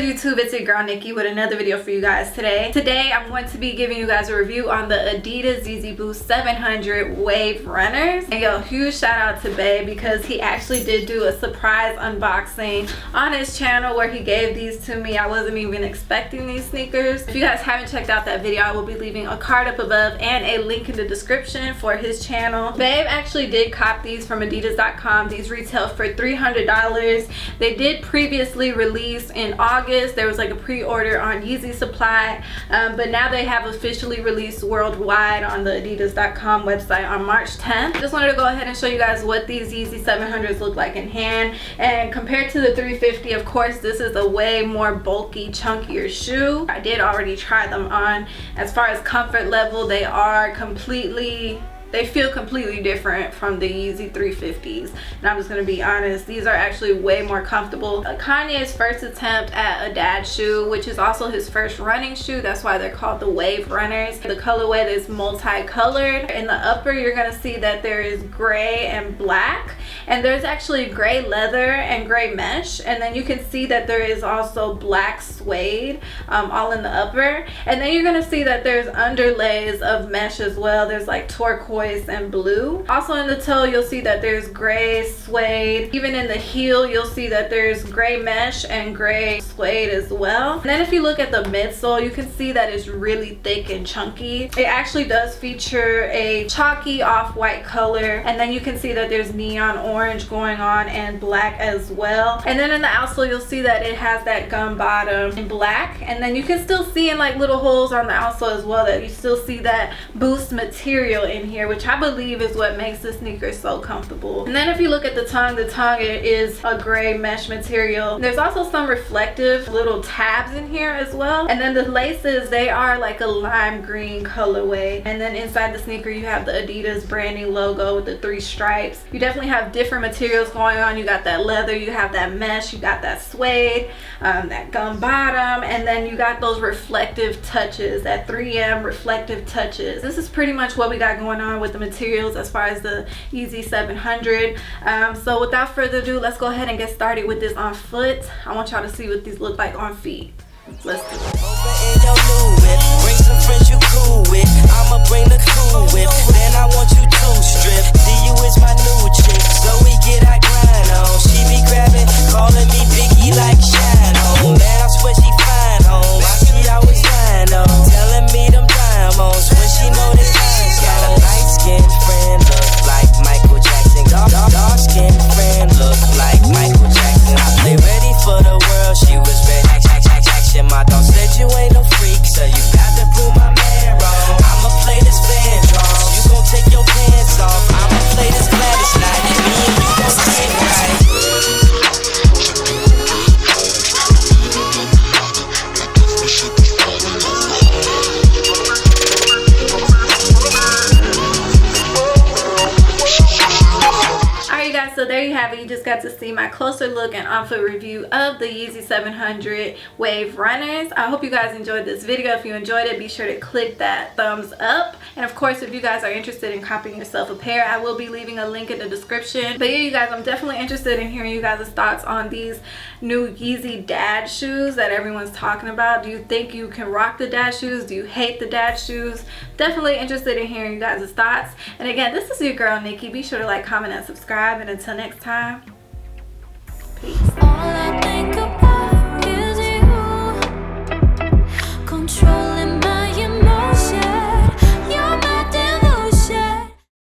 good, YouTube? It's your girl Nikki with another video for you guys today. Today I'm going to be giving you guys a review on the Adidas Yeezy Boost 700 Wave Runners. And yo, huge shout out to Bae because he actually did do a surprise unboxing on his channel where he gave these to me. I wasn't even expecting these sneakers. If you guys haven't checked out that video, I will be leaving a card up above and a link in the description for his channel. Babe actually did cop these from Adidas.com. These retail for $300. They did previously release in August. There was like a pre-order on Yeezy Supply, but now they have officially released worldwide on the Adidas.com website on March 10th. Just wanted to go ahead and show you guys what these Yeezy 700s look like in hand, and compared to the 350, of course, this is a way more bulky, chunkier shoe. I did already try them on. As far as comfort level, they feel completely different from the Yeezy 350s, and I'm just gonna be honest, these are actually way more comfortable. Kanye's first attempt at a dad shoe, which is also his first running shoe. That's why they're called the Wave Runners. The colorway is multicolored. In the upper, you're gonna see that there is gray and black, and there's actually gray leather and gray mesh, and then you can see that there is also black suede all in the upper, and then you're gonna see that there's underlays of mesh as well. There's like turquoise and blue. Also in the toe, you'll see that there's gray suede. Even in the heel, you'll see that there's gray mesh and gray suede as well. And then if you look at the midsole, you can see that it's really thick and chunky. It actually does feature a chalky off-white color, and then you can see that there's neon orange going on and black as well. And then in the outsole, you'll see that it has that gum bottom in black, and then you can still see in like little holes on the outsole as well that you still see that Boost material in here, which I believe is what makes the sneaker so comfortable. And then if you look at the tongue is a gray mesh material. There's also some reflective little tabs in here as well. And then the laces, they are like a lime green colorway. And then inside the sneaker, you have the Adidas branding logo with the 3 stripes. You definitely have different materials going on. You got that leather, you have that mesh, you got that suede, that gum bottom, and then you got those reflective touches, that 3M reflective touches. This is pretty much what we got going on with the materials as far as the Yeezy 700. So without further ado, let's go ahead and get started with this on foot. I want y'all to see what these look like on feet. Let's do it. Bring some friends you cool with. I'ma bring the cool whip. Then I want you to strip. See you is my new chick, so we get our grind on. She be grabbing, calling me Biggie like Shine on. Man, I swear she fine on. She always lying on, telling me them diamonds when she know that she's got a light skinned friend, look like Michael Jackson. Dark skinned friend, look like Michael Jackson. I play ready for the world, she was ready. My dog said you ain't no freak, so you got to prove my man wrong. I'ma play this Van Draws, you gon' take your pants off. I'ma play this Gladys night, me and you gon' stay right. So there you have it. You just got to see my closer look and on-foot review of the Yeezy 700 Wave Runners. I hope you guys enjoyed this video. If you enjoyed it, be sure to click that thumbs up. And of course, if you guys are interested in copying yourself a pair, I will be leaving a link in the description. But yeah, you guys, I'm definitely interested in hearing you guys' thoughts on these new Yeezy dad shoes that everyone's talking about. Do you think you can rock the dad shoes? Do you hate the dad shoes? Definitely interested in hearing you guys' thoughts. And again, this is your girl Nikki. Be sure to like, comment, and subscribe. And until next time,